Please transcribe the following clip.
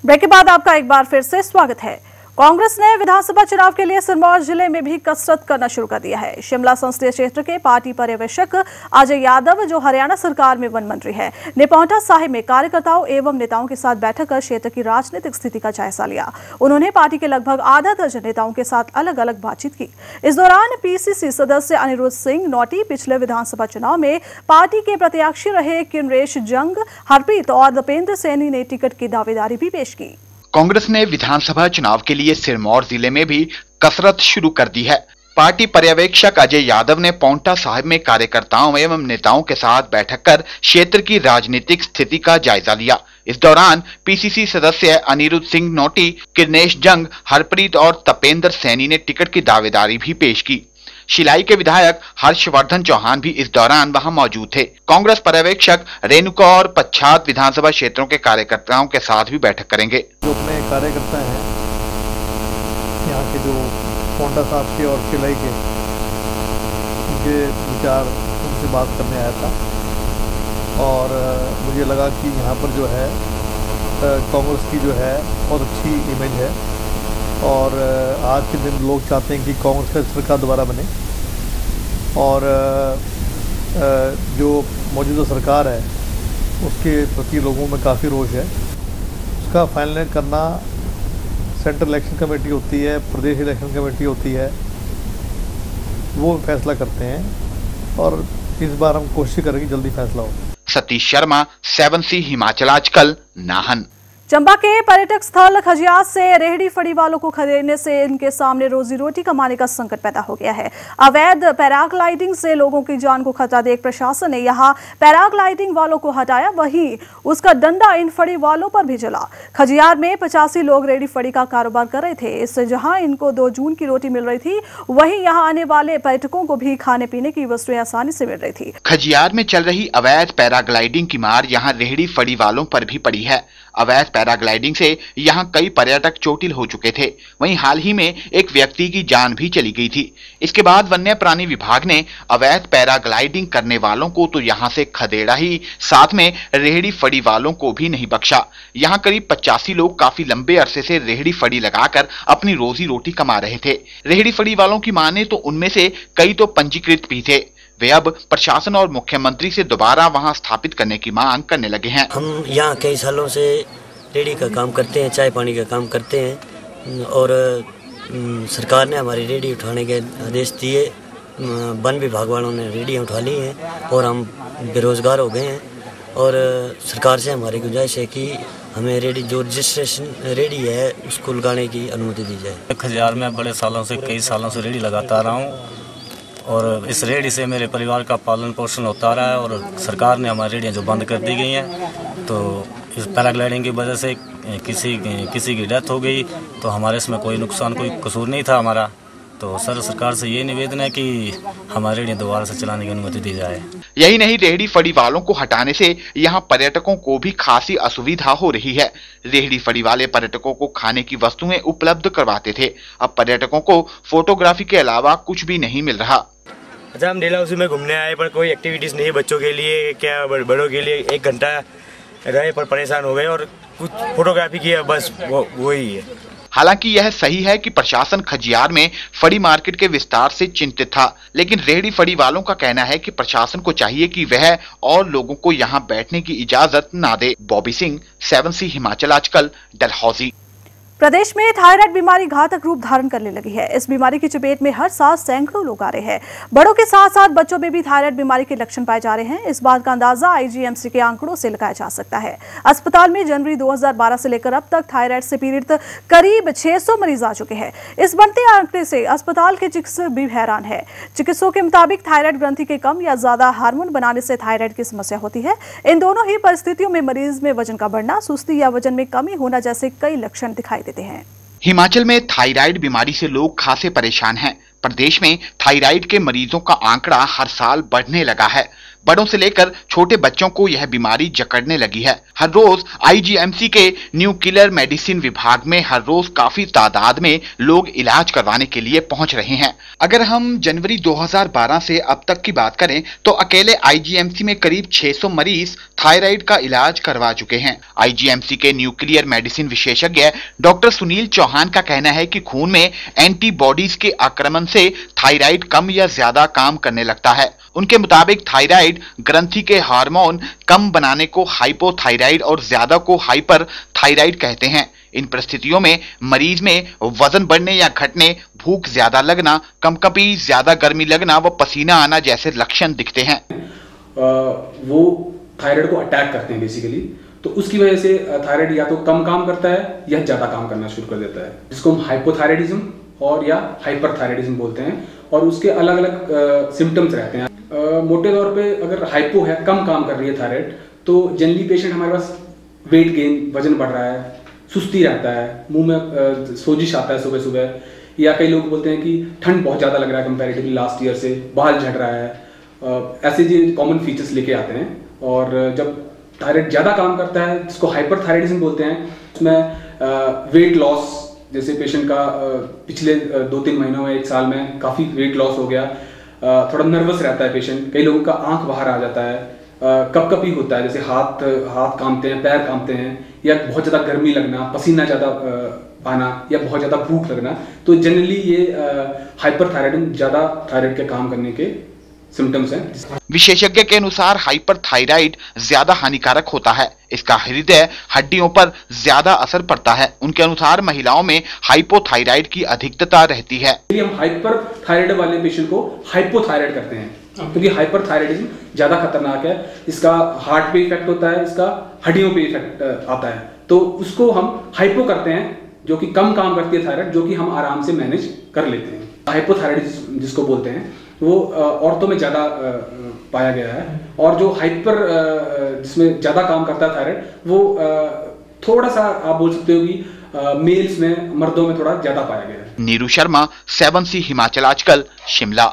Break के बाद आपका एक बार फिर से स्वागत है। कांग्रेस ने विधानसभा चुनाव के लिए सिरमौर जिले में भी कसरत करना शुरू कर दिया है। शिमला संसदीय क्षेत्र के पार्टी पर्यवेक्षक अजय यादव, जो हरियाणा सरकार में वन मंत्री है, ने पांवटा साहिब में कार्यकर्ताओं एवं नेताओं के साथ बैठक कर क्षेत्र की राजनीतिक स्थिति का जायजा लिया। उन्होंने पार्टी के लगभग आधा दर्जन नेताओं के साथ अलग अलग बातचीत की। इस दौरान पीसीसी सदस्य अनिरुद्ध सिंह नोटी पिछले विधानसभा चुनाव में पार्टी के प्रत्याशी रहे किनरेश जंग, हरप्रीत और दपेंद्र सैनी ने टिकट की दावेदारी भी पेश की। कांग्रेस ने विधानसभा चुनाव के लिए सिरमौर जिले में भी कसरत शुरू कर दी है। पार्टी पर्यवेक्षक अजय यादव ने पांवटा साहिब में कार्यकर्ताओं एवं नेताओं के साथ बैठक कर क्षेत्र की राजनीतिक स्थिति का जायजा लिया। इस दौरान पीसीसी सदस्य अनिरुद्ध सिंह नोटी, किनरेश जंग, हरप्रीत और तपेंद्र सैनी ने टिकट की दावेदारी भी पेश की। शिलाई के विधायक हर्षवर्धन चौहान भी इस दौरान वहां मौजूद थे। कांग्रेस पर्यवेक्षक रेणुका और पच्छाद विधानसभा क्षेत्रों के कार्यकर्ताओं के साथ भी बैठक करेंगे। जो अपने कार्यकर्ता हैं यहाँ के, जो पांवटा साहब के और शिलाई के, उनके विचार उनसे बात करने आया था और मुझे लगा कि यहाँ पर जो है कांग्रेस की जो है बहुत अच्छी इमेज है और आज के दिन लोग चाहते हैं कि कांग्रेस का सरकार दोबारा बने और जो मौजूदा सरकार है उसके प्रति लोगों में काफ़ी रोष है। उसका फाइनल करना सेंट्रल इलेक्शन कमेटी होती है, प्रदेश इलेक्शन कमेटी होती है, वो फैसला करते हैं और इस बार हम कोशिश करेंगे जल्दी फैसला हो। सतीश शर्मा, 7C हिमाचल आजकल, नाहन। चंबा के पर्यटक स्थल खजियार से रेहड़ी फड़ी वालों को खदेड़ने से इनके सामने रोजी रोटी कमाने का संकट पैदा हो गया है। अवैध पैराग्लाइडिंग से लोगों की जान को खतरा देख प्रशासन ने यहां पैराग्लाइडिंग वालों को हटाया, वहीं उसका डंडा इन फड़ी वालों पर भी चला। खजियार में 85 लोग रेहड़ी फड़ी का कारोबार कर रहे थे। इससे जहां इनको 2 जून की रोटी मिल रही थी, वहीं यहाँ आने वाले पर्यटकों को भी खाने पीने की वस्तुएं आसानी से मिल रही थी। खजियार में चल रही अवैध पैराग्लाइडिंग की मार यहाँ रेहड़ी फड़ी वालों पर भी पड़ी है। अवैध पैराग्लाइडिंग से यहाँ कई पर्यटक चोटिल हो चुके थे। वहीं हाल ही में एक व्यक्ति की जान भी चली गई थी। इसके बाद वन्य प्राणी विभाग ने अवैध पैराग्लाइडिंग करने वालों को तो यहाँ से खदेड़ा ही, साथ में रेहड़ी फड़ी वालों को भी नहीं बख्शा। यहाँ करीब 85 लोग काफी लंबे अरसे से रेहड़ी फड़ी लगाकर अपनी रोजी रोटी कमा रहे थे। रेहड़ी फड़ी वालों की माने तो उनमें से कई तो पंजीकृत भी थे। वे अब प्रशासन और मुख्यमंत्री से दोबारा वहां स्थापित करने की मांग करने लगे हैं। हम यहाँ कई सालों से रेहड़ी का काम करते हैं, चाय पानी का काम करते हैं और सरकार ने हमारी रेहड़ी उठाने के आदेश दिए। वन विभाग वालों ने रेहड़ियाँ उठा ली हैं और हम बेरोजगार हो गए हैं और सरकार से हमारी गुजारिश है कि हमें रेहड़ी, जो रजिस्ट्रेशन रेहड़ी है, उसको लगाने की अनुमति दी जाए। खजियार में बड़े सालों से, कई सालों से रेहड़ी लगाता रहा हूँ और इस रेहड़ी से मेरे परिवार का पालन पोषण होता रहा है और सरकार ने हमारी रेहड़ियाँ जो बंद कर दी गई हैं, तो इस पैराग्लाइडिंग की वजह से किसी की डेथ हो गई, तो हमारे इसमें कोई नुकसान, कोई कसूर नहीं था हमारा। तो सरकार से ये निवेदन है कि हमारी रेहड़ियाँ दोबारा से चलाने की अनुमति दी जाए। यही नहीं, रेहड़ी फड़ी वालों को हटाने से यहाँ पर्यटकों को भी खासी असुविधा हो रही है। रेहड़ी फड़ी वाले पर्यटकों को खाने की वस्तुएं उपलब्ध करवाते थे, अब पर्यटकों को फोटोग्राफी के अलावा कुछ भी नहीं मिल रहा। अच्छा, हम डेला हाउस में घूमने आए पर कोई एक्टिविटीज नहीं, बच्चों के लिए क्या बड़ों के लिए 1 घंटा रहे पर परेशान हो गए और कुछ फोटोग्राफी की है, बस वो ही है। हालांकि यह सही है कि प्रशासन खजियार में फड़ी मार्केट के विस्तार से चिंतित था, लेकिन रेहड़ी फड़ी वालों का कहना है कि प्रशासन को चाहिए कि वह और लोगों को यहां बैठने की इजाजत ना दे। बॉबी सिंह, 7C हिमाचल आजकल, डलहौजी। प्रदेश में थायराइड बीमारी घातक रूप धारण करने लगी है। इस बीमारी की चपेट में हर साल सैकड़ों लोग आ रहे हैं। बड़ों के साथ साथ बच्चों में भी थायराइड बीमारी के लक्षण पाए जा रहे हैं। इस बात का अंदाजा आईजीएमसी के आंकड़ों से लगाया जा सकता है। अस्पताल में जनवरी 2012 से लेकर अब तक थायराइड से पीड़ित करीब 600 मरीज आ चुके हैं। इस बढ़ते आंकड़े से अस्पताल के चिकित्सक भी हैरान है। चिकित्सकों के मुताबिक थायराइड ग्रंथि के कम या ज्यादा हार्मोन बनाने से थायराइड की समस्या होती है। इन दोनों ही परिस्थितियों में मरीज में वजन का बढ़ना, सुस्ती या वजन में कमी होना जैसे कई लक्षण दिखाई देते हैं। हिमाचल में थायराइड बीमारी से लोग खासे परेशान हैं। प्रदेश में थायराइड के मरीजों का आंकड़ा हर साल बढ़ने लगा है। बड़ों से लेकर छोटे बच्चों को यह बीमारी जकड़ने लगी है। हर रोज आईजीएमसी के न्यूक्लियर मेडिसिन विभाग में हर रोज काफी तादाद में लोग इलाज करवाने के लिए पहुंच रहे हैं। अगर हम जनवरी 2012 से अब तक की बात करें तो अकेले आईजीएमसी में करीब 600 मरीज थायराइड का इलाज करवा चुके हैं। आईजीएमसी के न्यूक्लियर मेडिसिन विशेषज्ञ डॉक्टर सुनील चौहान का कहना है कि खून में एंटीबॉडीज के आक्रमण से थायराइड कम या ज्यादा काम करने लगता है। उनके मुताबिक थायराइड ग्रंथि के हार्मोन कम बनाने को हाइपोथायराइड और ज्यादा को हाइपर थायराइड कहते हैं। इन परिस्थितियों में मरीज में वजन बढ़ने या घटने, भूख ज्यादा लगना, कंपकंपी, ज्यादा गर्मी लगना व पसीना आना जैसे लक्षण दिखते हैं। वो थायराइड को अटैक करते हैं बेसिकली, तो उसकी वजह से थायराइड या तो कम काम करता है या ज्यादा काम करना शुरू कर देता है, जिसको हम हाइपोथायराइडिज्म और या हाइपरथायराइडिज्म बोलते हैं। और उसके अलग अलग सिम्टम्स रहते हैं। मोटे तौर पे अगर हाइपो है, कम काम कर रही है थायराइड, तो जनरली पेशेंट हमारे पास वेट गेन, वजन बढ़ रहा है, सुस्ती रहता है, मुंह में सोजिश आता है सुबह सुबह, या कई लोग बोलते हैं कि ठंड बहुत ज़्यादा लग रहा है कंपैरेटिवली लास्ट ईयर से, बाल झड़ रहा है। ऐसे जो कॉमन फीचर्स लेके आते हैं। और जब थायराइड ज़्यादा काम करता है, जिसको हाइपरथायराइडिज्म बोलते हैं, उसमें वेट लॉस, जैसे पेशेंट का पिछले 2-3 महीनों में, 1 साल में काफ़ी वेट लॉस हो गया, थोड़ा नर्वस रहता है पेशेंट, कई लोगों का आंख बाहर आ जाता है, कपकपी होता है, जैसे हाथ कांपते हैं, पैर कांपते हैं, या बहुत ज़्यादा गर्मी लगना, पसीना ज़्यादा आना, या बहुत ज़्यादा भूख लगना। तो जनरली ये हाइपरथायराइडिज्म, ज़्यादा थायराइड के काम करने के सिम्टम्स हैं। विशेषज्ञ के अनुसार हाइपरथायराइड ज्यादा हानिकारक होता है। इसका हृदय हड्डियों पर ज्यादा असर पड़ता है। उनके अनुसार महिलाओं में हाइपोथायराइड की अधिकता रहती है। हम हाइपरथायराइड वाले पेशेंट को हाइपोथायराइड करते हैं, क्योंकि हाइपरथायराइडिज्म ज्यादा खतरनाक है। इसका हार्ट पे इफेक्ट होता है, इसका हड्डियों पे इफेक्ट आता है। तो उसको हम हाइपो करते हैं, जो कि कम काम करती है थायराइड, जो कि हम आराम से मैनेज कर लेते हैं। हाइपोथायराइडिज्म जिसको बोलते हैं, वो औरतों में ज़्यादा पाया गया है। और जो हाइपर जिसमें ज़्यादा काम करता है थायराइड, वो थोड़ा सा आप बोल सकते हो कि मेल्स में, मर्दों में थोड़ा ज़्यादा पाया गया है। नीरू शर्मा, 7C हिमाचल आजकल, शिमला।